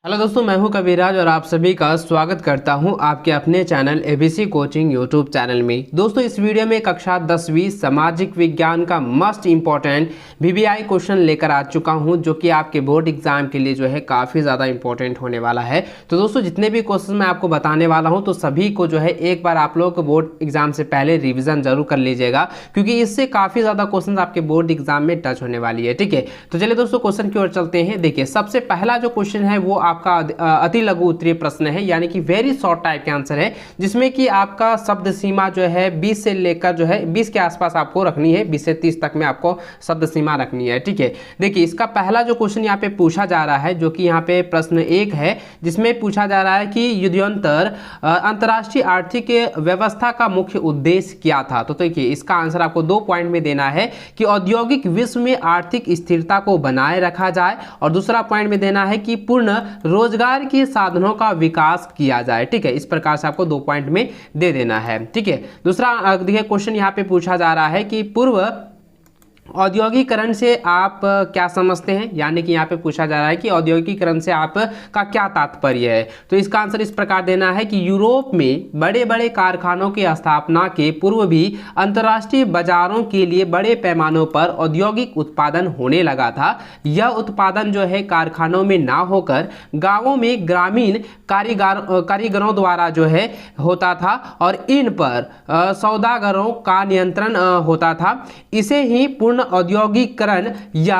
Hello दोस्तों, मैं हूं कविराज और आप सभी का स्वागत करता हूं आपके अपने channel ABC coaching YouTube channel में। दोस्तों, इस वीडियो में कक्षा 10वीं सामाजिक विज्ञान का मस्ट इम्पॉर्टेंट वीवीआई क्वेश्चन लेकर आ चुका हूं, जो कि आपके बोर्ड एग्जाम के लिए जो है काफ़ी ज़्यादा इंपॉर्टेंट होने वाला है। तो दोस्तों, जितने भी क्वेश्चन मैं आपको बताने वाला हूँ तो सभी को जो है एक बार आप लोग बोर्ड एग्जाम से पहले रिविजन जरूर कर लीजिएगा, क्योंकि इससे काफ़ी ज़्यादा क्वेश्चन आपके बोर्ड एग्जाम में टच होने वाली है। ठीक है, तो चलिए दोस्तों क्वेश्चन की ओर चलते हैं। देखिए, सबसे पहला जो क्वेश्चन है वो आपका अति लघु उत्तरीय प्रश्न है, यानी कि वेरी शॉर्ट टाइप के आंसर है, जिसमें कि आपका शब्द सीमा जो है 20 से लेकर जो है 20 के आसपास आपको रखनी है। 20 से 30 तक में आपको शब्द सीमा रखनी है। ठीक है, देखिए इसका पहला जो क्वेश्चन यहाँ पे पूछा जा रहा है, जो कि यहाँ पे प्रश्न 1 है, जिसमें पूछा जा रहा है कि युद्धोत्तर अंतर्राष्ट्रीय आर्थिक व्यवस्था का मुख्य उद्देश्य क्या था। तो देखिए इसका आंसर आपको 2 पॉइंट में देना है कि औद्योगिक विश्व में आर्थिक स्थिरता को बनाए रखा जाए, और दूसरा पॉइंट में देना है कि पूर्ण रोजगार के साधनों का विकास किया जाए। ठीक है, इस प्रकार से आपको 2 पॉइंट में दे देना है। ठीक है, दूसरा देखिए क्वेश्चन यहाँ पे पूछा जा रहा है कि पूर्व औद्योगिकरण से आप क्या समझते हैं, यानी कि यहाँ पे पूछा जा रहा है कि औद्योगिकरण से आप का क्या तात्पर्य है। तो इसका आंसर इस प्रकार देना है कि यूरोप में बड़े बड़े कारखानों की स्थापना के पूर्व भी अंतर्राष्ट्रीय बाजारों के लिए बड़े पैमानों पर औद्योगिक उत्पादन होने लगा था। यह उत्पादन जो है कारखानों में ना होकर गाँवों में ग्रामीण कारीगरों द्वारा जो है होता था, और इन पर सौदागरों का नियंत्रण होता था। इसे ही पूर्ण औद्योगिकरण या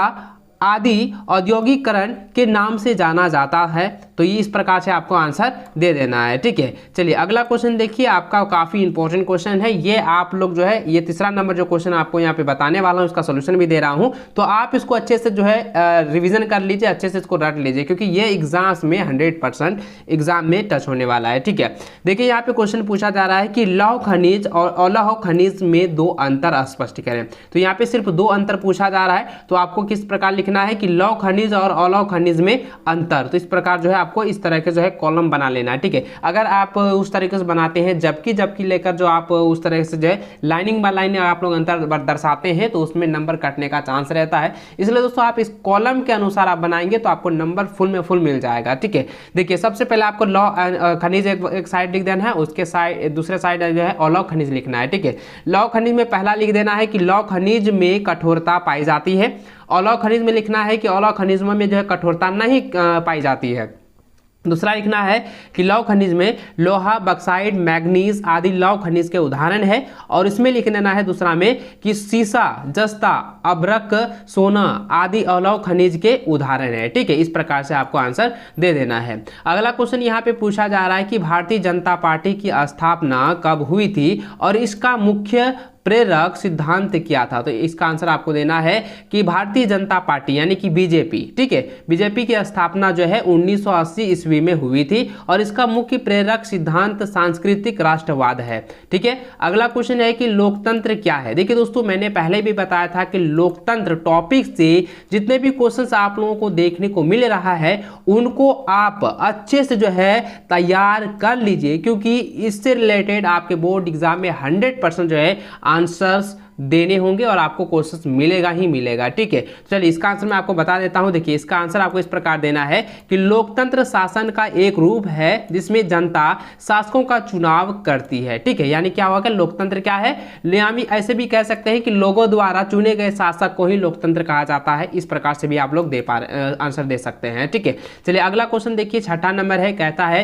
आदि औद्योगिकरण के नाम से जाना जाता है। तो ये इस प्रकार से आपको आंसर दे देना है। ठीक है, चलिए अगला क्वेश्चन देखिए, आपका काफ़ी इंपॉर्टेंट क्वेश्चन है ये। आप लोग जो है ये तीसरा नंबर जो क्वेश्चन आपको यहाँ पे बताने वाला हूँ, इसका सोल्यूशन भी दे रहा हूँ, तो आप इसको अच्छे से जो है रिविजन कर लीजिए, अच्छे से इसको रट लीजिए, क्योंकि ये एग्जाम्स में 100% एग्जाम में टच होने वाला है। ठीक है, देखिए यहाँ पे क्वेश्चन पूछा जा रहा है कि लौह खनिज और अलौह खनिज में 2 अंतर स्पष्ट करें। तो यहाँ पे सिर्फ 2 अंतर पूछा जा रहा है, तो आपको किस प्रकार लिखना है कि लौह खनिज और अलौह खनिज में अंतर। तो इस प्रकार जो है आपको इस तरह के जो है कॉलम बना लेना है। ठीक है, अगर आप उस तरीके से बनाते हैं जबकि लेकर जो आप उस तरह से जो है लाइनिंग बाय लाइन आप लोग अंतर दर्शाते हैं, तो उसमें नंबर कटने का चांस रहता है। इसलिए दोस्तों आप इस कॉलम के अनुसार आप बनाएंगे तो आपको नंबर फुल में फुल मिल जाएगा। ठीक है, देखिए सबसे पहले आपको लौह खनिज एक साइड लिख देना है, उसके साइड दूसरे साइड जो है अलौह खनिज लिखना है। ठीक है, लौह खनिज में पहला लिख देना है कि लौह खनिज में कठोरता पाई जाती है। अलौह खनिज में लिखना है कि अलौह खनिजों में जो है कठोरता नहीं पाई जाती है। दूसरा लिखना है कि लौह खनिज में लोहा, बक्साइट, मैग्नीज आदि लौह खनिज के उदाहरण है, और इसमें लिख देना है दूसरा में कि सीसा, जस्ता, अभ्रक, सोना आदि अलौह खनिज के उदाहरण है। ठीक है, इस प्रकार से आपको आंसर दे देना है। अगला क्वेश्चन यहाँ पे पूछा जा रहा है कि भारतीय जनता पार्टी की स्थापना कब हुई थी और इसका मुख्य प्रेरक सिद्धांत क्या था। तो इसका आंसर आपको देना है कि भारतीय जनता पार्टी यानी कि बीजेपी, ठीक है, बीजेपी की स्थापना जो है 1980 ईस्वी में हुई थी, और इसका मुख्य प्रेरक सिद्धांत सांस्कृतिक राष्ट्रवाद है। ठीक है, अगला क्वेश्चन है कि लोकतंत्र क्या है। देखिए दोस्तों, मैंने पहले भी बताया था कि लोकतंत्र टॉपिक से जितने भी क्वेश्चंस आप लोगों को देखने को मिल रहा है उनको आप अच्छे से जो है तैयार कर लीजिए, क्योंकि इससे रिलेटेड आपके बोर्ड एग्जाम में 100% जो है आंसर्स देने होंगे और आपको क्वेश्चंस मिलेगा ही मिलेगा। ठीक है, चलिए इसका आंसर मैं आपको बता देता हूं। देखिए इसका आंसर आपको इस प्रकार देना है कि लोकतंत्र शासन का एक रूप है जिसमें जनता शासकों का चुनाव करती है। ठीक है, यानी क्या होगा, लोकतंत्र क्या है, यानी ऐसे भी कह सकते हैं कि लोगों द्वारा चुने गए शासक को ही लोकतंत्र कहा जाता है। इस प्रकार से भी आप लोग आंसर दे सकते हैं। ठीक है, चलिए अगला क्वेश्चन देखिए, 6ठा नंबर है। कहता है,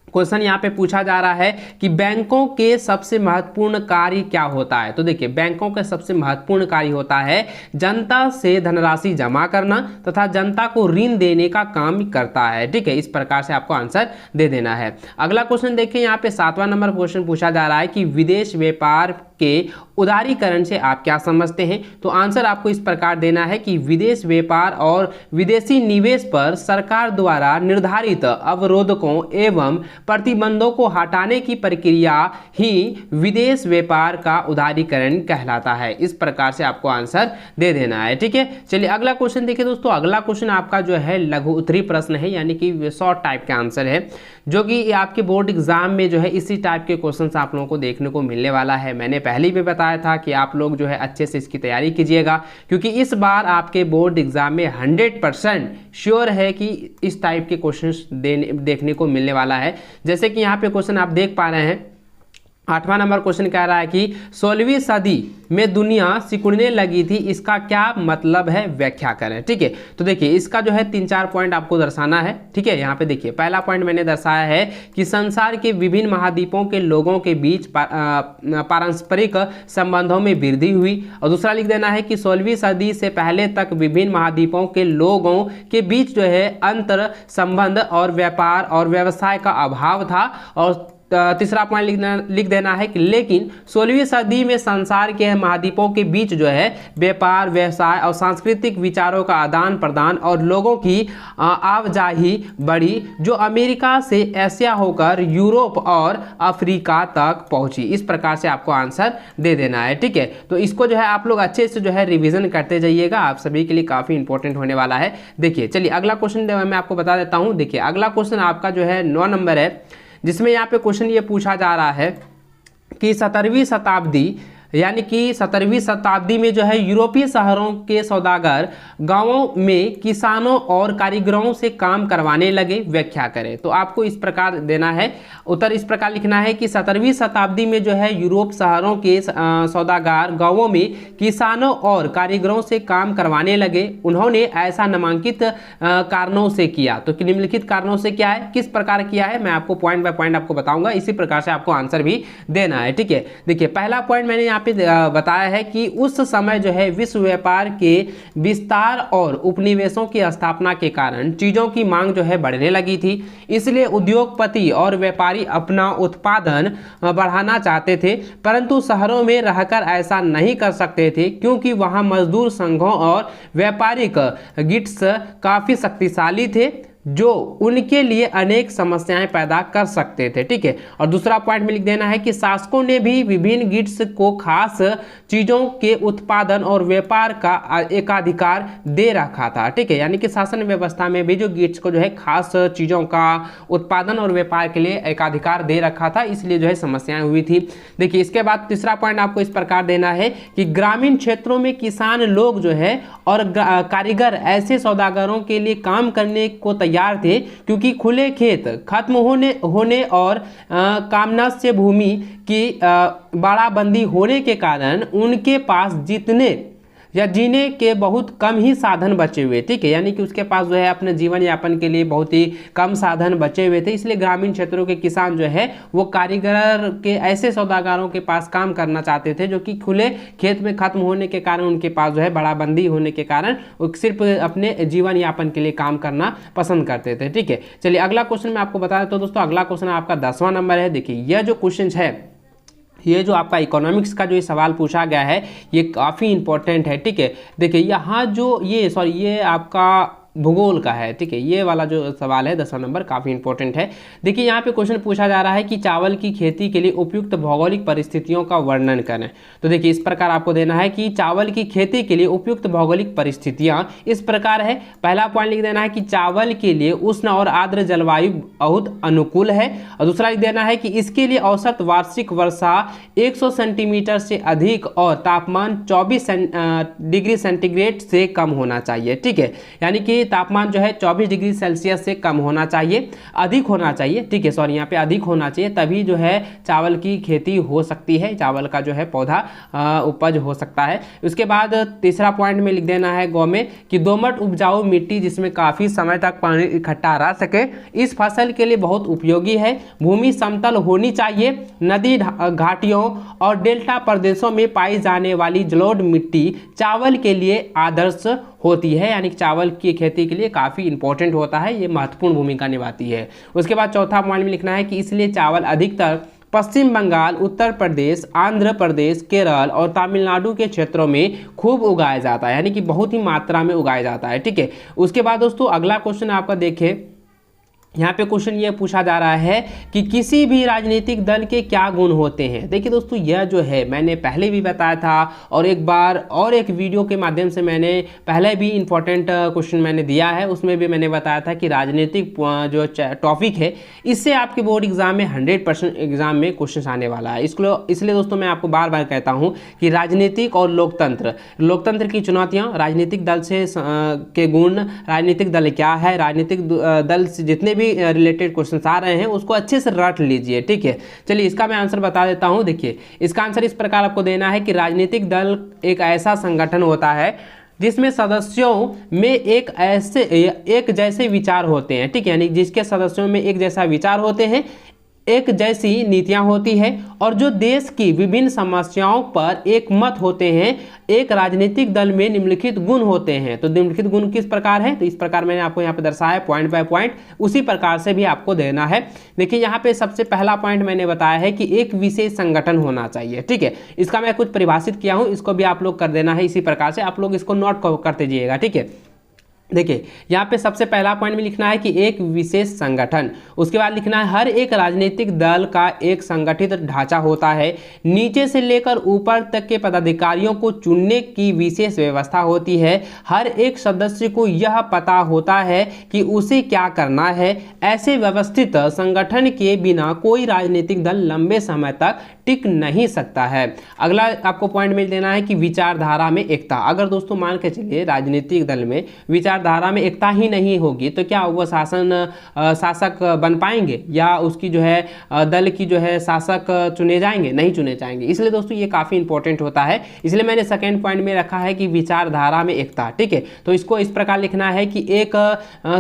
क्वेश्चन यहाँ पे पूछा जा रहा है कि बैंकों के सबसे महत्वपूर्ण कार्य क्या होता है। तो देखिए बैंकों का सबसे महत्वपूर्ण कार्य होता है जनता से धनराशि जमा करना तथा जनता को ऋण देने का काम करता है। ठीक है, इस प्रकार से आपको आंसर दे देना है। अगला क्वेश्चन देखिए, यहाँ पे 7वां नंबर क्वेश्चन पूछा जा रहा है कि विदेश व्यापार के उदारीकरण से आप क्या समझते हैं। तो आंसर आपको इस प्रकार देना है कि विदेश व्यापार और विदेशी निवेश पर सरकार द्वारा निर्धारित अवरोधकों एवं प्रतिबंधों को हटाने की प्रक्रिया ही विदेश व्यापार का उदारीकरण कहलाता है। इस प्रकार से आपको आंसर दे देना है। ठीक है, चलिए अगला क्वेश्चन देखिए दोस्तों, अगला क्वेश्चन आपका जो है लघु उत्तरीय प्रश्न है, यानी कि शॉर्ट टाइप का आंसर है, जो कि आपके बोर्ड एग्जाम में जो है इसी टाइप के क्वेश्चन आप लोगों को देखने को मिलने वाला है। मैंने पहले भी बताया था कि आप लोग जो है अच्छे से इसकी तैयारी कीजिएगा, क्योंकि इस बार आपके बोर्ड एग्जाम में 100% श्योर है कि इस टाइप के क्वेश्चंस देखने को मिलने वाला है। जैसे कि यहाँ पे क्वेश्चन आप देख पा रहे हैं, 8वां नंबर क्वेश्चन कह रहा है कि 16वीं सदी में दुनिया सिकुड़ने लगी थी, इसका क्या मतलब है, व्याख्या करें। ठीक है, तो देखिए इसका जो है 3-4 पॉइंट आपको दर्शाना है। ठीक है, यहाँ पे देखिए पहला पॉइंट मैंने दर्शाया है कि संसार के विभिन्न महाद्वीपों के लोगों के बीच पारस्परिक संबंधों में वृद्धि हुई। और दूसरा लिख देना है कि 16वीं सदी से पहले तक विभिन्न महाद्वीपों के लोगों के बीच जो है अंतर संबंध और व्यापार और व्यवसाय का अभाव था। और तीसरा पॉइंट लिख देना है कि लेकिन 16वीं सदी में संसार के महाद्वीपों के बीच जो है व्यापार, व्यवसाय और सांस्कृतिक विचारों का आदान प्रदान और लोगों की आवाजाही बढ़ी, जो अमेरिका से एशिया होकर यूरोप और अफ्रीका तक पहुंची। इस प्रकार से आपको आंसर दे देना है। ठीक है, तो इसको जो है आप लोग अच्छे से जो है रिवीजन करते जाइएगा, आप सभी के लिए काफ़ी इंपॉर्टेंट होने वाला है। देखिए चलिए अगला क्वेश्चन मैं आपको बता देता हूँ। देखिए अगला क्वेश्चन आपका जो है 9 नंबर है, जिसमें यहाँ पे क्वेश्चन ये पूछा जा रहा है कि 17वीं शताब्दी यानी कि 17वीं शताब्दी में जो है यूरोपीय शहरों के सौदागर गांवों में किसानों और कारीगरों से काम करवाने लगे, व्याख्या करें। तो आपको इस प्रकार देना है, उत्तर इस प्रकार लिखना है कि 17वीं शताब्दी में जो है यूरोप शहरों के सौदागर गांवों में किसानों और कारीगरों से काम करवाने लगे। उन्होंने ऐसा नामांकित कारणों से किया। तो निम्नलिखित कारणों से क्या है, किस प्रकार किया है, मैं आपको पॉइंट बाय पॉइंट आपको बताऊंगा। इसी प्रकार से आपको आंसर भी देना है। ठीक है, देखिए पहला पॉइंट मैंने यहाँ पे बताया है कि उस समय जो है विश्व व्यापार के विस्तार और उपनिवेशों की स्थापना के कारण चीजों की मांग जो है बढ़ने लगी थी। इसलिए उद्योगपति और व्यापारी अपना उत्पादन बढ़ाना चाहते थे, परंतु शहरों में रहकर ऐसा नहीं कर सकते थे, क्योंकि वहां मजदूर संघों और व्यापारिक गिल्ड्स काफी शक्तिशाली थे, जो उनके लिए अनेक समस्याएं पैदा कर सकते थे। ठीक है, और दूसरा पॉइंट में लिख देना है कि शासकों ने भी विभिन्न गिल्ड्स को खास चीजों के उत्पादन और व्यापार का एकाधिकार दे रखा था। ठीक है, यानी कि शासन व्यवस्था में भी जो गिल्ड्स को जो है खास चीजों का उत्पादन और व्यापार के लिए एकाधिकार दे रखा था, इसलिए जो है समस्याएं हुई थी। देखिए इसके बाद तीसरा पॉइंट आपको इस प्रकार देना है कि ग्रामीण क्षेत्रों में किसान लोग जो है और कारीगर ऐसे सौदागरों के लिए काम करने को तैयार थे, क्योंकि खुले खेत खत्म होने और कामनस्य भूमि की बाड़ाबंदी होने के कारण उनके पास जीने के बहुत कम ही साधन बचे हुए। ठीक है, यानी कि उसके पास जो है अपने जीवन यापन के लिए बहुत ही कम साधन बचे हुए थे। इसलिए ग्रामीण क्षेत्रों के किसान जो है वो कारीगर के ऐसे सौदागरों के पास काम करना चाहते थे, जो कि खुले खेत में खत्म होने के कारण उनके पास जो है बड़ाबंदी होने के कारण वो सिर्फ अपने जीवन यापन के लिए काम करना पसंद करते थे। ठीक है, चलिए अगला क्वेश्चन मैं आपको बता देता हूँ दोस्तों। अगला क्वेश्चन आपका 10वां नंबर है। देखिए यह जो क्वेश्चन है, ये जो आपका इकोनॉमिक्स का जो ये सवाल पूछा गया है, ये काफ़ी इंपॉर्टेंट है। ठीक है, देखिए यहाँ जो ये आपका भूगोल का है। ठीक है, ये वाला जो सवाल है 10वां नंबर काफ़ी इंपॉर्टेंट है। देखिए यहाँ पे क्वेश्चन पूछा जा रहा है कि चावल की खेती के लिए उपयुक्त भौगोलिक परिस्थितियों का वर्णन करें। तो देखिए इस प्रकार आपको देना है कि चावल की खेती के लिए उपयुक्त भौगोलिक परिस्थितियां इस प्रकार है। पहला पॉइंट लिख देना है कि चावल के लिए उष्ण और आर्द्र जलवायु बहुत अनुकूल है। और दूसरा लिख देना है कि इसके लिए औसत वार्षिक वर्षा 100 सेंटीमीटर से अधिक और तापमान 24 डिग्री सेंटीग्रेड से कम होना चाहिए। ठीक है, यानी कि तापमान जो है 24 डिग्री सेल्सियस से कम होना चाहिए, अधिक होना चाहिए। ठीक है, सॉरी यहाँ पे अधिक होना चाहिए, तभी जो है चावल की खेती हो सकती है, चावल का जो है पौधा उपज हो सकता है। उसके बाद तीसरा पॉइंट में लिख देना है गौ में कि दोमट उपजाऊ मिट्टी जिसमें काफ़ी समय तक पानी इकट्ठा रह सके, इस फसल के लिए बहुत उपयोगी है। भूमि समतल होनी चाहिए। नदी घाटियों और डेल्टा प्रदेशों में पाई जाने वाली जलोढ़ मिट्टी चावल के लिए आदर्श होती है, यानी कि चावल की खेती के लिए काफ़ी इंपॉर्टेंट होता है, ये महत्वपूर्ण भूमिका निभाती है। उसके बाद चौथा पॉइंट में लिखना है कि इसलिए चावल अधिकतर पश्चिम बंगाल, उत्तर प्रदेश, आंध्र प्रदेश, केरल और तमिलनाडु के क्षेत्रों में खूब उगाया जाता है, यानी कि बहुत ही मात्रा में उगाया जाता है। ठीक है, उसके बाद दोस्तों अगला क्वेश्चन आपका देखें यहाँ पे क्वेश्चन ये पूछा जा रहा है कि किसी भी राजनीतिक दल के क्या गुण होते हैं। देखिए दोस्तों, यह जो है मैंने पहले भी बताया था और एक बार और एक वीडियो के माध्यम से मैंने पहले भी इंपॉर्टेंट क्वेश्चन मैंने दिया है, उसमें भी मैंने बताया था कि राजनीतिक जो टॉपिक है इससे आपके बोर्ड एग्जाम में 100% एग्जाम में क्वेश्चन आने वाला है। इसलिए दोस्तों मैं आपको बार बार कहता हूँ कि राजनीतिक और लोकतंत्र की चुनौतियाँ, राजनीतिक दल से के गुण, राजनीतिक दल क्या है, राजनीतिक दल से जितने भी रिलेटेड क्वेश्चन आ रहे हैं उसको अच्छे से रट लीजिए। ठीक है, चलिए इसका मैं आंसर बता देता हूं। देखिए इसका आंसर इस प्रकार आपको देना है कि राजनीतिक दल एक ऐसा संगठन होता है जिसमें सदस्यों में एक जैसे विचार होते हैं। ठीक है, यानी जिसके सदस्यों में एक जैसा विचार होते हैं, एक जैसी नीतियां होती है और जो देश की विभिन्न समस्याओं पर एक मत होते हैं। एक राजनीतिक दल में निम्नलिखित गुण होते हैं। तो निम्नलिखित गुण किस प्रकार है, तो इस प्रकार मैंने आपको यहाँ पे दर्शाया पॉइंट बाय पॉइंट, उसी प्रकार से भी आपको देना है। देखिए यहाँ पे सबसे पहला पॉइंट मैंने बताया है कि एक विशेष संगठन होना चाहिए। ठीक है, इसका मैं कुछ परिभाषित किया हूँ, इसको भी आप लोग कर देना है इसी प्रकार से, आप लोग इसको नोट करते जाइएगा। ठीक है, देखिए यहाँ पे सबसे पहला पॉइंट में लिखना है कि एक विशेष संगठन, उसके बाद लिखना है हर एक राजनीतिक दल का एक संगठित ढांचा होता है, नीचे से लेकर ऊपर तक के पदाधिकारियों को चुनने की विशेष व्यवस्था होती है, हर एक सदस्य को यह पता होता है कि उसे क्या करना है। ऐसे व्यवस्थित संगठन के बिना कोई राजनीतिक दल लंबे समय तक टिक नहीं सकता है। अगला आपको पॉइंट मिल देना है कि विचारधारा में एकता। अगर दोस्तों मान के चलिए राजनीतिक दल में विचारधारा में एकता ही नहीं होगी तो क्या वो शासक बन पाएंगे या उसकी जो है दल की जो है शासक चुने जाएंगे? नहीं चुने जाएंगे। इसलिए दोस्तों ये काफ़ी इंपॉर्टेंट होता है, इसलिए मैंने सेकेंड पॉइंट में रखा है कि विचारधारा में एकता। ठीक है, तो इसको इस प्रकार लिखना है कि एक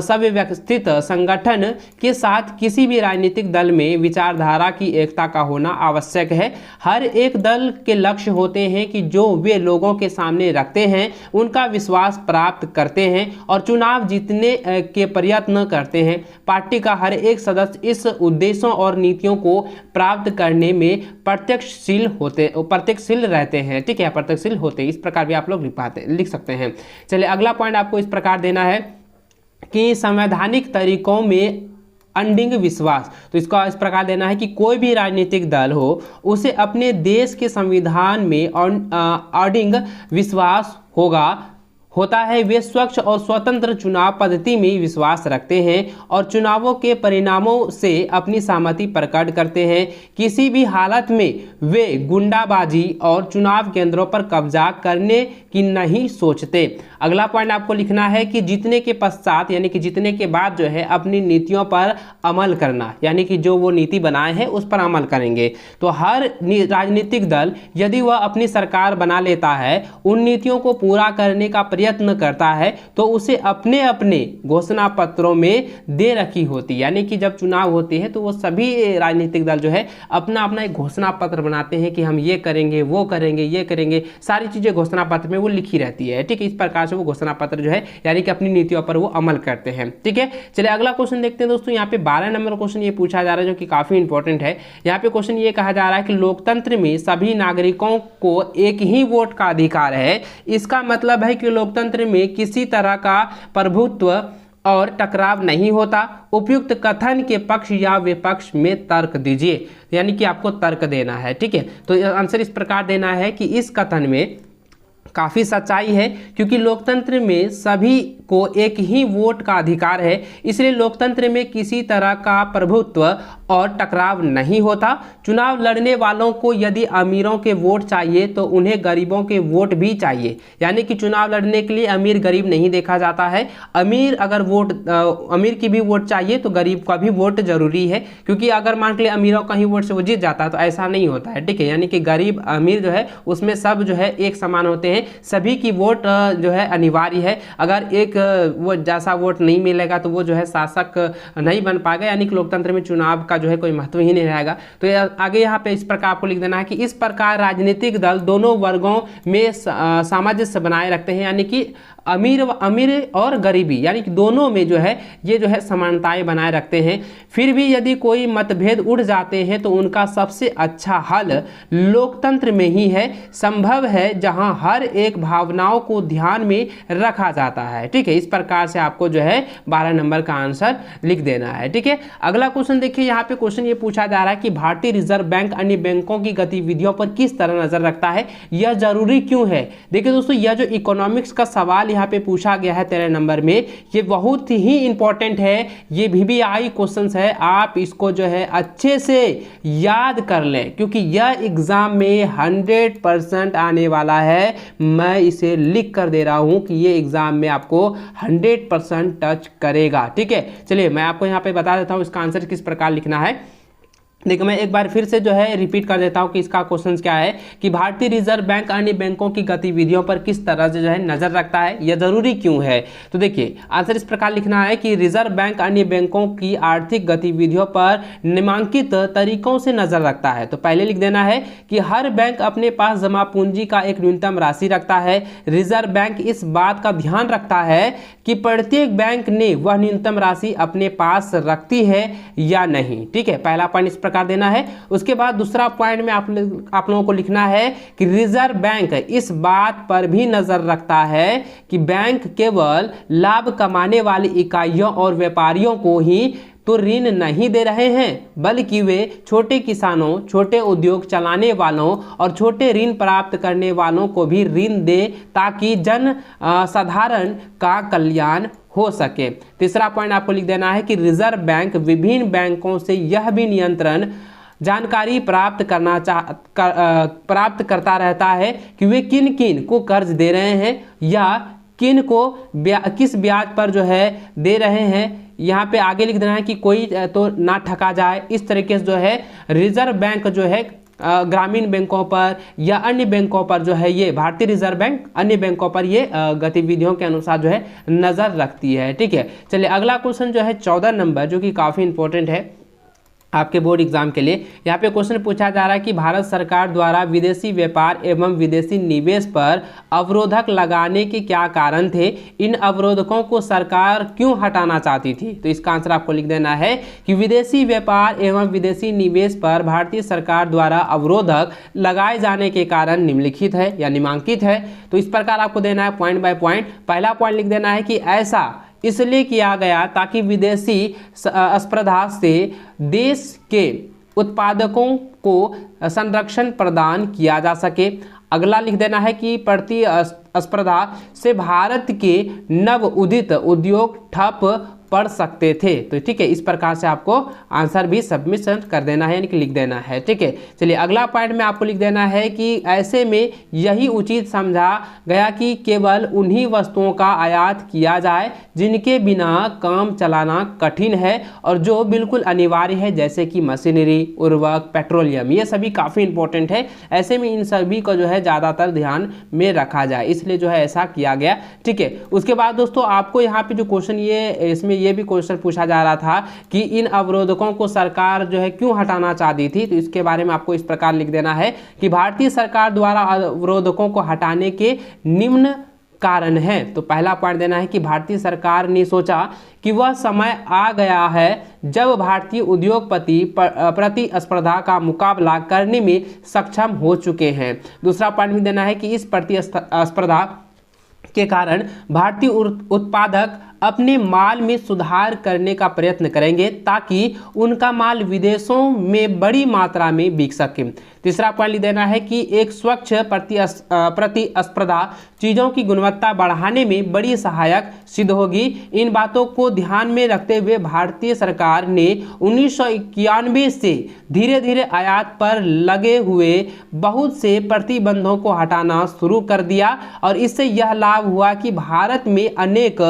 सुव्यवस्थित संगठन के साथ किसी भी राजनीतिक दल में विचारधारा की एकता का होना आवश्यक है। हर एक दल के लक्ष्य होते हैं कि जो वे लोगों के सामने रखते हैं उनका विश्वास प्राप्त करते हैं और चुनाव जीतने के प्रयत्न करते हैं। पार्टी का हर एक सदस्य इस उद्देश्यों और नीतियों को प्राप्त करने में प्रत्यक्षशील रहते हैं। ठीक है, प्रत्यक्षशील होते हैं, इस प्रकार भी आप लोग लिख सकते हैं। चलिए अगला पॉइंट आपको इस प्रकार देना है कि संवैधानिक तरीकों में अडिग विश्वास। तो इसका इस प्रकार देना है कि कोई भी राजनीतिक दल हो उसे अपने देश के संविधान में अडिग विश्वास होता है। वे स्वच्छ और स्वतंत्र चुनाव पद्धति में विश्वास रखते हैं और चुनावों के परिणामों से अपनी सहमति प्रकट करते हैं। किसी भी हालत में वे गुंडाबाजी और चुनाव केंद्रों पर कब्जा करने की नहीं सोचते। अगला पॉइंट आपको लिखना है कि जीतने के पश्चात यानी कि जीतने के बाद जो है अपनी नीतियों पर अमल करना, यानी कि जो वो नीति बनाए हैं उस पर अमल करेंगे। तो हर राजनीतिक दल यदि वह अपनी सरकार बना लेता है, उन नीतियों को पूरा करने का प्रयत्न करता है तो उसे अपने अपने घोषणा पत्रों में दे रखी होती है। यानी कि जब चुनाव होते हैं तो वो सभी राजनीतिक दल जो है अपना अपना एक घोषणा पत्र बनाते हैं कि हम ये करेंगे, वो करेंगे, ये करेंगे, सारी चीजें घोषणा पत्र में वो लिखी रहती है। ठीक है, इस प्रकार से वो घोषणा पत्र जो है यानी कि अपनी नीतियों पर वो अमल करते हैं। ठीक है, चलिए अगला क्वेश्चन देखते हैं दोस्तों। यहाँ पे 12 नंबर क्वेश्चन ये पूछा जा रहा है जो कि काफी इंपॉर्टेंट है। यहाँ पे क्वेश्चन ये कहा जा रहा है कि लोकतंत्र में सभी नागरिकों को एक ही वोट का अधिकार है। इसका मतलब है कि लोकतंत्र में किसी तरह का प्रभुत्व और टकराव नहीं होता। उपयुक्त कथन के पक्ष या विपक्ष में तर्क दीजिए, यानी कि आपको तर्क देना है। ठीक है, तो आंसर इस प्रकार देना है कि इस कथन में काफ़ी सच्चाई है क्योंकि लोकतंत्र में सभी को एक ही वोट का अधिकार है, इसलिए लोकतंत्र में किसी तरह का प्रभुत्व और टकराव नहीं होता। चुनाव लड़ने वालों को यदि अमीरों के वोट चाहिए तो उन्हें गरीबों के वोट भी चाहिए, यानी कि चुनाव लड़ने के लिए अमीर गरीब नहीं देखा जाता है। अमीर की भी वोट चाहिए तो गरीब का भी वोट जरूरी है, क्योंकि अगर मान के लिए अमीरों का ही वोट से वो जीत जाता है तो ऐसा नहीं होता है। ठीक है, यानी कि गरीब अमीर जो है उसमें सब जो है एक समान होते हैं, सभी की वोट जो है अनिवार्य है। अगर एक वो जैसा वोट नहीं मिलेगा तो वो जो है शासक नहीं बन पाएगा, यानी कि लोकतंत्र में चुनाव का जो है कोई महत्व ही नहीं रहेगा। तो आगे यहाँ पे इस प्रकार आपको लिख देना है कि इस प्रकार राजनीतिक दल दोनों वर्गों में सामंजस्य बनाए रखते हैं, यानी कि अमीर और गरीबी यानी कि दोनों में जो है ये जो है समानताएं बनाए रखते हैं। फिर भी यदि कोई मतभेद उड़ जाते हैं तो उनका सबसे अच्छा हल लोकतंत्र में ही है, संभव है जहां हर एक भावनाओं को ध्यान में रखा जाता है। ठीक है, इस प्रकार से आपको जो है 12 नंबर का आंसर लिख देना है। ठीक है, अगला क्वेश्चन देखिए, यहाँ पे क्वेश्चन ये पूछा जा रहा है कि भारतीय रिजर्व बैंक अन्य बैंकों की गतिविधियों पर किस तरह नजर रखता है, यह जरूरी क्यों है। देखिए दोस्तों, यह जो इकोनॉमिक्स का सवाल यहाँ पे पूछा गया है 13 नंबर में, ये बहुत ही इंपॉर्टेंट है। ये VBI क्वेश्चन है, आप इसको जो है अच्छे से याद कर लें क्योंकि यह एग्जाम में 100% आने वाला है। मैं इसे लिख कर दे रहा हूं कि ये एग्जाम में आपको 100% टच करेगा। ठीक है, चलिए मैं आपको यहाँ पे बता देता हूँ इसका आंसर किस प्रकार लिखना है। देखिए मैं एक बार फिर से जो है रिपीट कर देता हूं कि इसका क्वेश्चन क्या है कि भारतीय रिजर्व बैंक अन्य बैंकों की गतिविधियों पर किस तरह से जो है नजर रखता है, यह जरूरी क्यों है। तो देखिए आंसर इस प्रकार लिखना है कि रिजर्व बैंक अन्य बैंकों की आर्थिक गतिविधियों पर निम्नलिखित तरीकों से नजर रखता है। तो पहले लिख देना है कि हर बैंक अपने पास जमा पूंजी का एक न्यूनतम राशि रखता है। रिजर्व बैंक इस बात का ध्यान रखता है कि प्रत्येक बैंक ने वह न्यूनतम राशि अपने पास रखती है या नहीं। ठीक है, पहला पॉइंट इस प्रकार देना है। उसके बाद दूसरा पॉइंट में आप लोगों को लिखना है कि रिजर्व बैंक इस बात पर भी नजर रखता है कि बैंक केवल लाभ कमाने वाली इकाइयों और व्यापारियों को ही तो ऋण नहीं दे रहे हैं, बल्कि वे छोटे किसानों, छोटे उद्योग चलाने वालों और छोटे ऋण प्राप्त करने वालों को भी ऋण दे ताकि जन साधारण का कल्याण हो सके। तीसरा पॉइंट आपको लिख देना है कि रिजर्व बैंक विभिन्न बैंकों से यह भी नियंत्रण जानकारी प्राप्त करता रहता है कि वे किन किन को कर्ज दे रहे हैं या किन को किस ब्याज पर जो है दे रहे हैं। यहाँ पे आगे लिख देना है कि कोई तो ना ठगा जाए। इस तरीके से जो है रिजर्व बैंक जो है ग्रामीण बैंकों पर या अन्य बैंकों पर जो है ये भारतीय रिजर्व बैंक अन्य बैंकों पर ये गतिविधियों के अनुसार जो है नजर रखती है। ठीक है, चलिए अगला क्वेश्चन जो है 14 नंबर जो कि काफी इंपॉर्टेंट है आपके बोर्ड एग्जाम के लिए। यहाँ पे क्वेश्चन पूछा जा रहा है कि भारत सरकार द्वारा विदेशी व्यापार एवं विदेशी निवेश पर अवरोधक लगाने के क्या कारण थे, इन अवरोधकों को सरकार क्यों हटाना चाहती थी। तो इसका आंसर आपको लिख देना है कि विदेशी व्यापार एवं विदेशी निवेश पर भारतीय सरकार द्वारा अवरोधक लगाए जाने के कारण निम्नलिखित है या निम्नांकित है। तो इस प्रकार आपको देना है पॉइंट बाय पॉइंट। पहला पॉइंट लिख देना है कि ऐसा इसलिए किया गया ताकि विदेशी स्पर्धा से देश के उत्पादकों को संरक्षण प्रदान किया जा सके। अगला लिख देना है कि प्रतिस्पर्धा से भारत के नव उदित उद्योग ठप पढ़ सकते थे। तो ठीक है, इस प्रकार से आपको आंसर भी सबमिशन कर देना है यानी कि लिख देना है। ठीक है, चलिए अगला पॉइंट में आपको लिख देना है कि ऐसे में यही उचित समझा गया कि केवल उन्हीं वस्तुओं का आयात किया जाए जिनके बिना काम चलाना कठिन है और जो बिल्कुल अनिवार्य है, जैसे कि मशीनरी, उर्वरक, पेट्रोलियम, ये सभी काफ़ी इंपॉर्टेंट है। ऐसे में इन सभी को जो है ज़्यादातर ध्यान में रखा जाए, इसलिए जो है ऐसा किया गया। ठीक है, उसके बाद दोस्तों आपको यहाँ पे जो क्वेश्चन इसमें ये भी क्वेश्चन पूछा जा रहा था कि इन अवरोधकों को सरकार जो है क्यों हटाना चाहती थी। तो इसके बारे में आपको इस प्रकार लिख देना है कि भारतीय सरकार द्वारा अवरोधकों को हटाने के निम्न कारण है। तो पहला पॉइंट देना है कि भारतीय सरकार ने सोचा कि वह समय आ गया है जब भारतीय उद्योगपति प्रतिस्पर्धा का मुकाबला करने में सक्षम हो चुके हैं। दूसरा पॉइंट भी देना है कि इस प्रतिस्पर्धा के कारण भारतीय उत्पादक अपने माल में सुधार करने का प्रयत्न करेंगे ताकि उनका माल विदेशों में बड़ी मात्रा में बिक सके। तीसरा पॉइंट देना है कि एक स्वच्छ प्रतिस्पर्धा चीज़ों की गुणवत्ता बढ़ाने में बड़ी सहायक सिद्ध होगी। इन बातों को ध्यान में रखते हुए भारतीय सरकार ने 1991 से धीरे धीरे आयात पर लगे हुए बहुत से प्रतिबंधों को हटाना शुरू कर दिया और इससे यह लाभ हुआ कि भारत में अनेक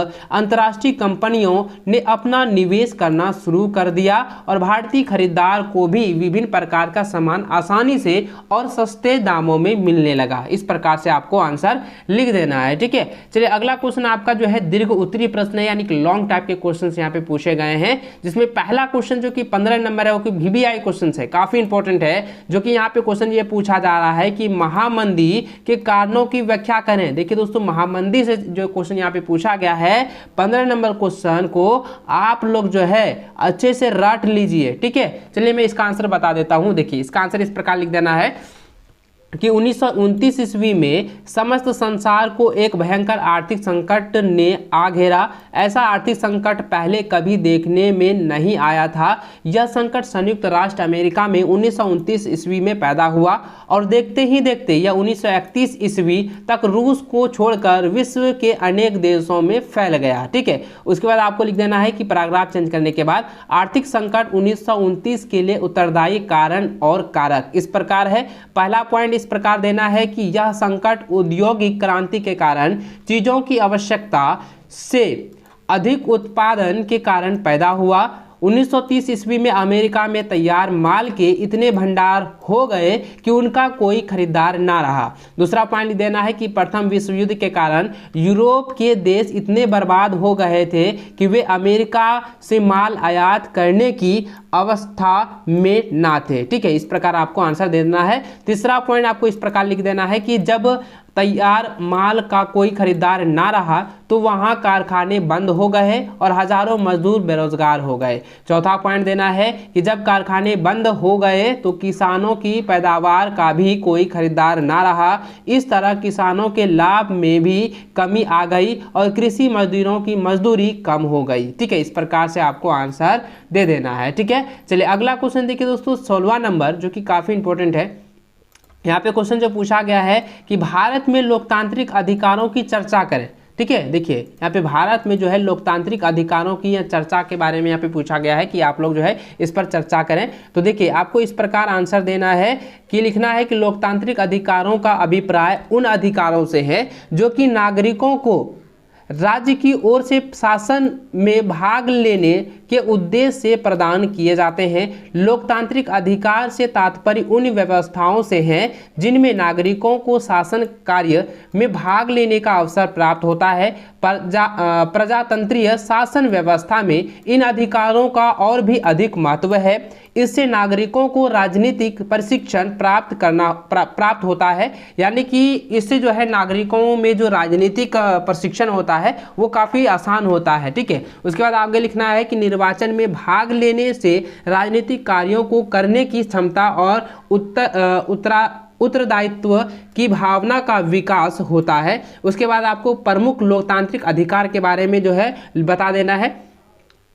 अंतर्राष्ट्रीय कंपनियों ने अपना निवेश करना शुरू कर दिया और भारतीय खरीदार को भी विभिन्न प्रकार का सामान आसानी से और सस्ते दामों में मिलने लगा। इस प्रकार से आपको आंसर लिख देना है। ठीक है, चलिए अगला क्वेश्चन आपका जो है दीर्घ उत्तरीय प्रश्न है, यानी कि लॉन्ग टाइप के क्वेश्चन यहाँ पे पूछे गए हैं, जिसमें पहला क्वेश्चन जो कि 15 नंबर है वो कि VBI क्वेश्चन है, काफी इंपॉर्टेंट है। जो कि यहाँ पे क्वेश्चन ये पूछा जा रहा है कि महामंदी के कारणों की व्याख्या करें। देखिए दोस्तों, महामंदी से जो क्वेश्चन यहाँ पे पूछा गया है 15 नंबर क्वेश्चन को आप लोग जो है अच्छे से रट लीजिए। ठीक है, चलिए मैं इसका आंसर बता देता हूं। देखिए इसका आंसर इस प्रकार लिख देना है कि 1929 ईस्वी में समस्त संसार को एक भयंकर आर्थिक संकट ने आ घेरा। ऐसा आर्थिक संकट पहले कभी देखने में नहीं आया था। यह संकट संयुक्त राष्ट्र अमेरिका में 1929 ईस्वी में पैदा हुआ और देखते ही देखते यह 1931 ईस्वी तक रूस को छोड़कर विश्व के अनेक देशों में फैल गया। ठीक है, उसके बाद आपको लिख देना है कि पैराग्राफ चेंज करने के बाद आर्थिक संकट 1929 के लिए उत्तरदायी कारण और कारक इस प्रकार है। पहला पॉइंट इस प्रकार देना है कि यह संकट औद्योगिक क्रांति के कारण चीजों की आवश्यकता से अधिक उत्पादन के कारण पैदा हुआ। 1930 ईस्वी में अमेरिका में तैयार माल के इतने भंडार हो गए कि उनका कोई खरीदार ना रहा। दूसरा पॉइंट देना है कि प्रथम विश्व युद्ध के कारण यूरोप के देश इतने बर्बाद हो गए थे कि वे अमेरिका से माल आयात करने की अवस्था में ना थे। ठीक है, इस प्रकार आपको आंसर देना है। तीसरा पॉइंट आपको इस प्रकार लिख देना है कि जब तैयार माल का कोई खरीदार ना रहा तो वहां कारखाने बंद हो गए और हजारों मजदूर बेरोजगार हो गए। चौथा पॉइंट देना है कि जब कारखाने बंद हो गए तो किसानों की पैदावार का भी कोई खरीदार ना रहा। इस तरह किसानों के लाभ में भी कमी आ गई और कृषि मजदूरों की मजदूरी कम हो गई। ठीक है, इस प्रकार से आपको आंसर दे देना है। ठीक है, चलिए अगला क्वेश्चन देखिए दोस्तों, 16वां नंबर, जो कि काफी इंपॉर्टेंट है। यहाँ पे क्वेश्चन जो पूछा गया है कि भारत में लोकतांत्रिक अधिकारों की चर्चा करें। ठीक है, देखिए यहाँ पे भारत में जो है लोकतांत्रिक अधिकारों की चर्चा के बारे में यहाँ पे पूछा गया है कि आप लोग जो है इस पर चर्चा करें। तो देखिए आपको इस प्रकार आंसर देना है कि लिखना है कि लोकतांत्रिक अधिकारों का अभिप्राय उन अधिकारों से है जो कि नागरिकों को राज्य की ओर से शासन में भाग लेने के उद्देश्य से प्रदान किए जाते हैं। लोकतांत्रिक अधिकार से तात्पर्य उन व्यवस्थाओं से है जिनमें नागरिकों को शासन कार्य में भाग लेने का अवसर प्राप्त होता है। प्रजातंत्रीय शासन व्यवस्था में इन अधिकारों का और भी अधिक महत्व है। इससे नागरिकों को राजनीतिक प्रशिक्षण प्राप्त होता है, यानी कि इससे जो है नागरिकों में जो राजनीतिक प्रशिक्षण होता है वो काफ़ी आसान होता है। ठीक है, उसके बाद आगे लिखना है कि निर्वाचन में भाग लेने से राजनीतिक कार्यों को करने की क्षमता और उत्तरदायित्व की भावना का विकास होता है। उसके बाद आपको प्रमुख लोकतांत्रिक अधिकार के बारे में जो है बता देना है।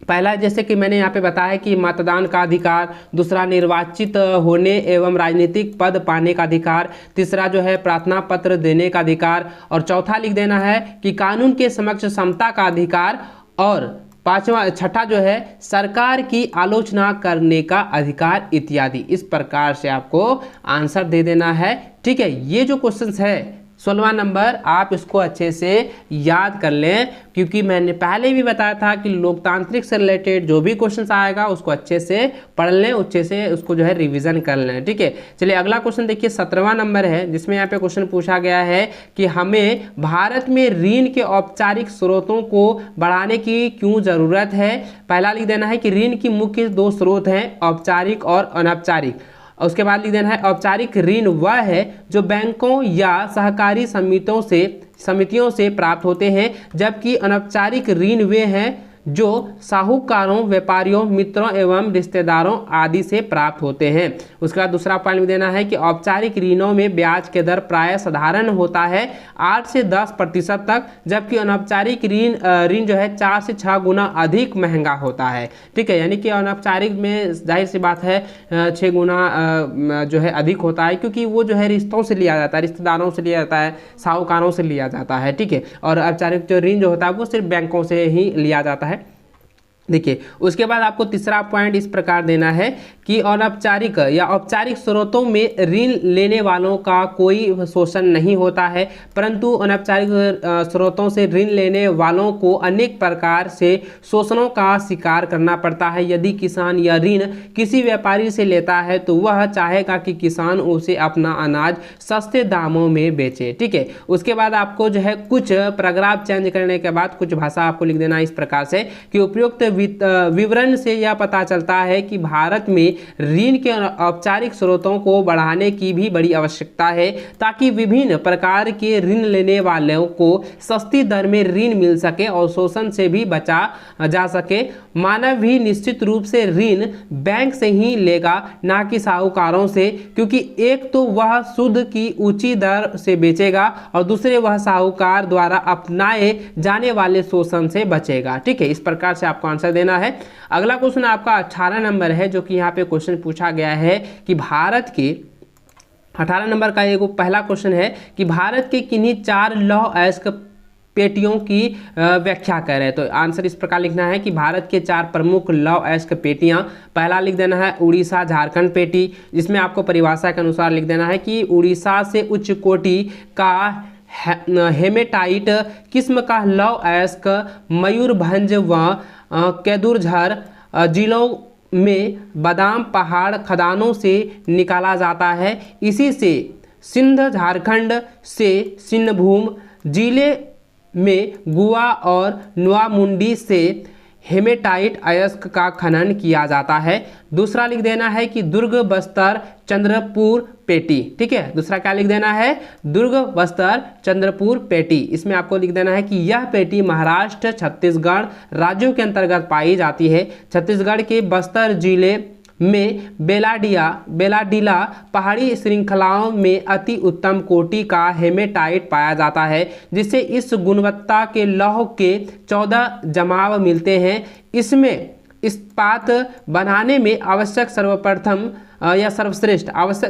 पहला जैसे कि मैंने यहाँ पे बताया कि मतदान का अधिकार, दूसरा निर्वाचित होने एवं राजनीतिक पद पाने का अधिकार, तीसरा जो है प्रार्थना पत्र देने का अधिकार, और चौथा लिख देना है कि कानून के समक्ष समता का अधिकार, और छठा जो है सरकार की आलोचना करने का अधिकार इत्यादि। इस प्रकार से आपको आंसर दे देना है। ठीक है, ये जो क्वेश्चंस है 16वां नंबर, आप इसको अच्छे से याद कर लें, क्योंकि मैंने पहले भी बताया था कि लोकतांत्रिक से रिलेटेड जो भी क्वेश्चन आएगा उसको अच्छे से पढ़ लें, अच्छे से उसको जो है रिवीजन कर लें। ठीक है, चलिए अगला क्वेश्चन देखिए 17वां नंबर है, जिसमें यहाँ पे क्वेश्चन पूछा गया है कि हमें भारत में ऋण के औपचारिक स्रोतों को बढ़ाने की क्यों ज़रूरत है। पहला लिख देना है कि ऋण की मुख्य दो स्रोत हैं, औपचारिक और अनौपचारिक। उसके बाद लिख देना है औपचारिक ऋण वह है जो बैंकों या सहकारी समितियों से प्राप्त होते हैं, जबकि अनौपचारिक ऋण वे हैं जो साहूकारों, व्यापारियों, मित्रों एवं रिश्तेदारों आदि से प्राप्त होते हैं। उसके बाद दूसरा पॉइंट देना है कि औपचारिक ऋणों में ब्याज के दर प्राय साधारण होता है 8 से 10% तक, जबकि अनौपचारिक ऋण जो है 4 से 6 गुना अधिक महंगा होता है। ठीक है, यानी कि अनौपचारिक में जाहिर सी बात है 6 गुना जो है अधिक होता है, क्योंकि वो जो है रिश्तों से लिया जाता है, रिश्तेदारों से लिया जाता है, साहूकारों से लिया जाता है। ठीक है, और औपचारिक जो ऋण जो होता है वो सिर्फ बैंकों से ही लिया जाता है। देखिए उसके बाद आपको तीसरा पॉइंट इस प्रकार देना है कि अनौपचारिक या औपचारिक स्रोतों में ऋण लेने वालों का कोई शोषण नहीं होता है, परंतु अनौपचारिक स्रोतों से ऋण लेने वालों को अनेक प्रकार से शोषणों का शिकार करना पड़ता है। यदि किसान यह ऋण किसी व्यापारी से लेता है तो वह चाहेगा कि किसान उसे अपना अनाज सस्ते दामों में बेचे। ठीक है, उसके बाद आपको जो है कुछ पैराग्राफ चेंज करने के बाद कुछ भाषा आपको लिख देना इस प्रकार से कि उपयुक्त विवरण से यह पता चलता है कि भारत में ऋण के औपचारिक स्रोतों को बढ़ाने की भी बड़ी आवश्यकता है ताकि विभिन्न प्रकार के ऋण लेने वालों को सस्ती दर में ऋण मिल सके और शोषण से भी बचा जा सके। मानव भी निश्चित रूप से ऋण बैंक से ही लेगा, ना कि साहूकारों से, क्योंकि एक तो वह सूद की ऊंची दर से बेचेगा और दूसरे वह साहूकार द्वारा अपनाए जाने वाले शोषण से बचेगा। ठीक है, इस प्रकार से आपको आंसर देना है। अगला क्वेश्चन आपका 18 नंबर है, जो कि यहाँ पे क्वेश्चन पूछा गया है कि भारत के 18 नंबर का एक पहला क्वेश्चन है कि भारत के किन्हीं 4 लौह अयस्क पेटियों की व्याख्या करें। तो आंसर इस प्रकार लिखना है कि भारत के 4 प्रमुख लौह अयस्क पेटियां, पहला लिख देना है उड़ीसा झारखंड पेटी, जिसमें आपको परिभाषा के अनुसार लिख देना है कि उड़ीसा से उच्च कोटि का हेमेटाइट किस्म का लौह अयस्क मयूरभंज व केदुरझर जिलों में बादाम पहाड़ खदानों से निकाला जाता है। इसी से सिंध झारखंड से सिन्नभूम जिले में गुआ और नवामुंडी से हेमेटाइट अयस्क का खनन किया जाता है। दूसरा लिख देना है कि दुर्ग बस्तर चंद्रपुर पेटी। ठीक है, दूसरा क्या लिख देना है, दुर्ग बस्तर चंद्रपुर पेटी। इसमें आपको लिख देना है कि यह पेटी महाराष्ट्र छत्तीसगढ़ राज्यों के अंतर्गत पाई जाती है। छत्तीसगढ़ के बस्तर जिले में बेलाडीला पहाड़ी श्रृंखलाओं में अति उत्तम कोटि का हेमेटाइट पाया जाता है, जिससे इस गुणवत्ता के लौह के 14 जमाव मिलते हैं। इसमें इस्पात बनाने में आवश्यक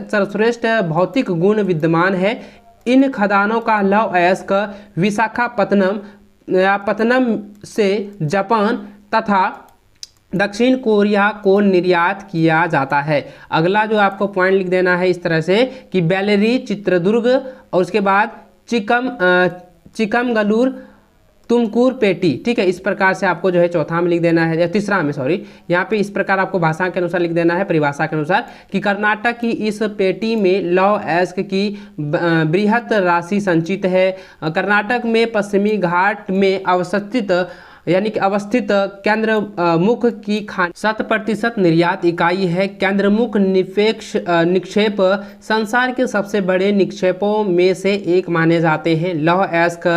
सर्वश्रेष्ठ भौतिक गुण विद्यमान है। इन खदानों का लौह अयस्क विशाखापत्तनम से जापान तथा दक्षिण कोरिया को निर्यात किया जाता है। अगला जो आपको पॉइंट लिख देना है इस तरह से कि बेलरी चित्रदुर्ग और उसके बाद चिकमगलूर तुमकुर पेटी। ठीक है, इस प्रकार से आपको जो है चौथा में लिख देना है या तीसरा में सॉरी, यहाँ पे इस प्रकार आपको भाषा के अनुसार लिख देना है, परिभाषा के अनुसार कि कर्नाटक की इस पेटी में लौह अयस्क की बृहत राशि संचित है। कर्नाटक में पश्चिमी घाट में अवस्थित केंद्र मुख की खान 7% निर्यात इकाई है। केंद्रमुख निक्षेप संसार के सबसे बड़े निक्षेपों में से एक माने जाते हैं। लौह अयस्क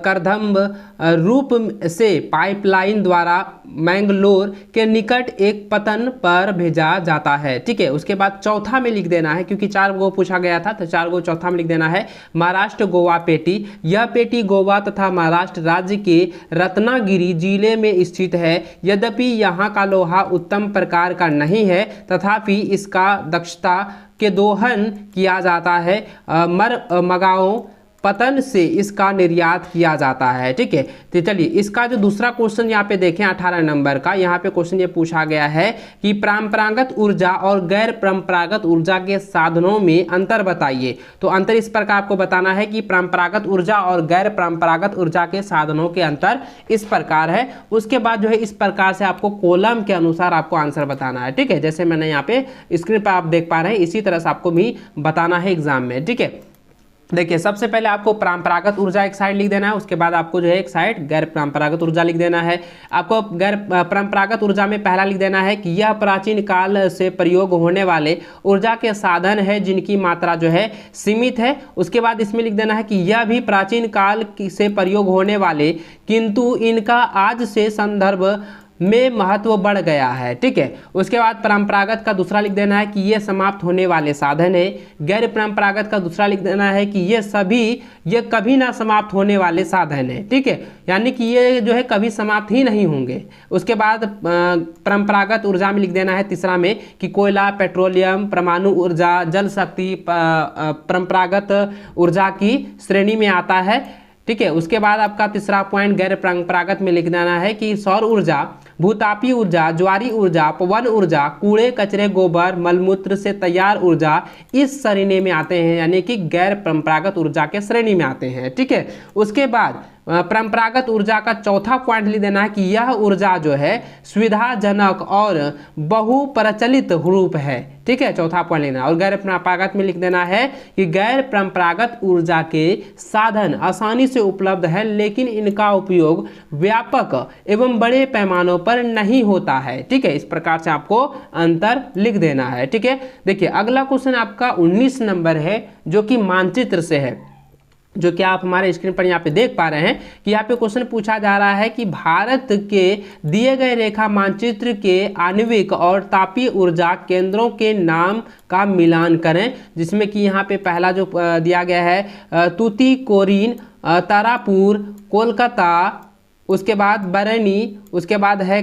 करदम्ब रूप से पाइपलाइन द्वारा मैंगलोर के निकट एक पतन पर भेजा जाता है। ठीक है, उसके बाद चौथा में लिख देना है, क्योंकि 4 गो पूछा गया था तो 4 गो चौथा में लिख देना है महाराष्ट्र गोवा पेटी। यह पेटी गोवा तथा महाराष्ट्र राज्य के रत्नागिरी जिले में स्थित है। यद्यपि यहाँ का लोहा उत्तम प्रकार का नहीं है, तथापि इसका दक्षता के दोहन किया जाता है। मगाओ पतन से इसका निर्यात किया जाता है। ठीक है, तो चलिए इसका जो दूसरा क्वेश्चन यहाँ पे देखें 18 नंबर का, यहाँ पे क्वेश्चन ये पूछा गया है कि परंपरागत ऊर्जा और गैर परंपरागत ऊर्जा के साधनों में अंतर बताइए। तो अंतर इस प्रकार आपको बताना है कि परंपरागत ऊर्जा और गैर परंपरागत ऊर्जा के साधनों के अंतर इस प्रकार है। उसके बाद जो है इस प्रकार से आपको कॉलम के अनुसार आपको आंसर बताना है। ठीक है, जैसे मैंने यहाँ पे स्क्रीन पर आप देख पा रहे हैं, इसी तरह से आपको भी बताना है एग्जाम में। ठीक है, देखिए सबसे पहले आपको परंपरागत ऊर्जा एक साइड लिख देना है, उसके बाद आपको जो है एक साइड गैर परंपरागत ऊर्जा लिख देना है। आपको गैर परंपरागत ऊर्जा में पहला लिख देना है कि यह प्राचीन काल से प्रयोग होने वाले ऊर्जा के साधन है जिनकी मात्रा जो है सीमित है। उसके बाद इसमें लिख देना है कि यह भी प्राचीन काल से प्रयोग होने वाले किंतु इनका आज से संदर्भ में महत्व बढ़ गया है। ठीक है, उसके बाद परंपरागत का दूसरा लिख देना है कि ये समाप्त होने वाले साधन है। गैर परंपरागत का दूसरा लिख देना है कि ये कभी ना समाप्त होने वाले साधन है। ठीक है, यानी कि ये जो है कभी समाप्त ही नहीं होंगे। उसके बाद परंपरागत ऊर्जा में लिख देना है तीसरा में कि कोयला, पेट्रोलियम, परमाणु ऊर्जा, जल शक्ति परंपरागत ऊर्जा की श्रेणी में आता है। ठीक है, उसके बाद आपका तीसरा पॉइंट गैर परंपरागत में लिख देना है कि सौर ऊर्जा भूतापीय ऊर्जा, ज्वारी ऊर्जा, पवन ऊर्जा, कूड़े कचरे गोबर मलमूत्र से तैयार ऊर्जा इस श्रेणी में आते हैं, यानी कि गैर परंपरागत ऊर्जा के श्रेणी में आते हैं। ठीक है, उसके बाद परंपरागत ऊर्जा का चौथा पॉइंट लिख देना है कि यह ऊर्जा जो है सुविधाजनक और बहुप्रचलित रूप है। ठीक है, चौथा पॉइंट लेना। और गैर परंपरागत में लिख देना है कि गैर परंपरागत ऊर्जा के साधन आसानी से उपलब्ध है, लेकिन इनका उपयोग व्यापक एवं बड़े पैमानों पर नहीं होता है। ठीक है, इस प्रकार से आपको अंतर लिख देना है। ठीक है, देखिए अगला क्वेश्चन आपका 19 नंबर है, जो कि मानचित्र से है, जो कि आप हमारे स्क्रीन पर यहाँ पे देख पा रहे हैं कि यहाँ पे क्वेश्चन पूछा जा रहा है कि भारत के दिए गए रेखा मानचित्र के आणविक और तापीय ऊर्जा केंद्रों के नाम का मिलान करें, जिसमें कि यहाँ पे पहला जो दिया गया है तूतीकोरिन, तारापुर, कोलकाता, उसके बाद बरैनी, उसके बाद है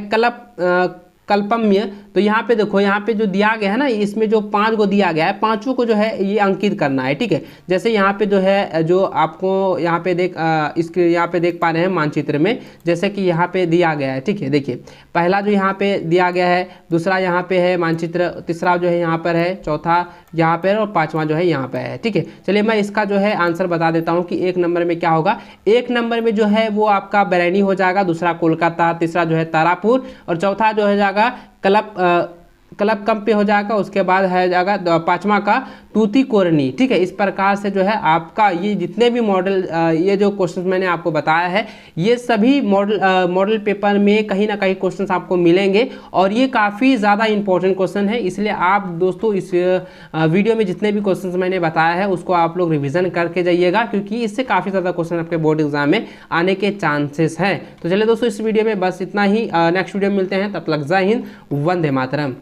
कल्पम्य। तो यहाँ पे देखो, यहाँ पे जो दिया गया है ना, इसमें जो 5 को दिया गया है, पांचों को जो है ये अंकित करना है। ठीक है, जैसे यहाँ पे जो है, जो आपको यहाँ पे इसके यहाँ पे देख पा रहे हैं मानचित्र में, जैसे कि यहाँ पे दिया गया है। ठीक है, देखिए पहला जो यहाँ पे दिया गया है, दूसरा यहाँ पे है मानचित्र, तीसरा जो है यहाँ पर है, चौथा यहाँ पर और पाँचवा जो है यहाँ पे है। ठीक है, चलिए मैं इसका जो है आंसर बता देता हूँ कि 1 नंबर में क्या होगा। 1 नंबर में जो है वो आपका बरैनी हो जाएगा, दूसरा कोलकाता, तीसरा जो है तारापुर और चौथा जो है जाएगा कलपकम पे हो जाएगा। उसके बाद है जाएगा पांचवा का तूतीकोरिन। ठीक है, इस प्रकार से जो है आपका ये जितने भी मॉडल ये जो क्वेश्चन मैंने आपको बताया है, ये सभी मॉडल पेपर में कहीं ना कहीं क्वेश्चंस आपको मिलेंगे और ये काफ़ी ज़्यादा इंपॉर्टेंट क्वेश्चन है। इसलिए आप दोस्तों इस वीडियो में जितने भी क्वेश्चन मैंने बताया है उसको आप लोग रिविजन करके जाइएगा, क्योंकि इससे काफ़ी ज़्यादा क्वेश्चन आपके बोर्ड एग्जाम में आने के चांसेस हैं। तो चलिए दोस्तों, इस वीडियो में बस इतना ही। नेक्स्ट वीडियो में मिलते हैं, तब तक जय हिंद, वंदे मातरम।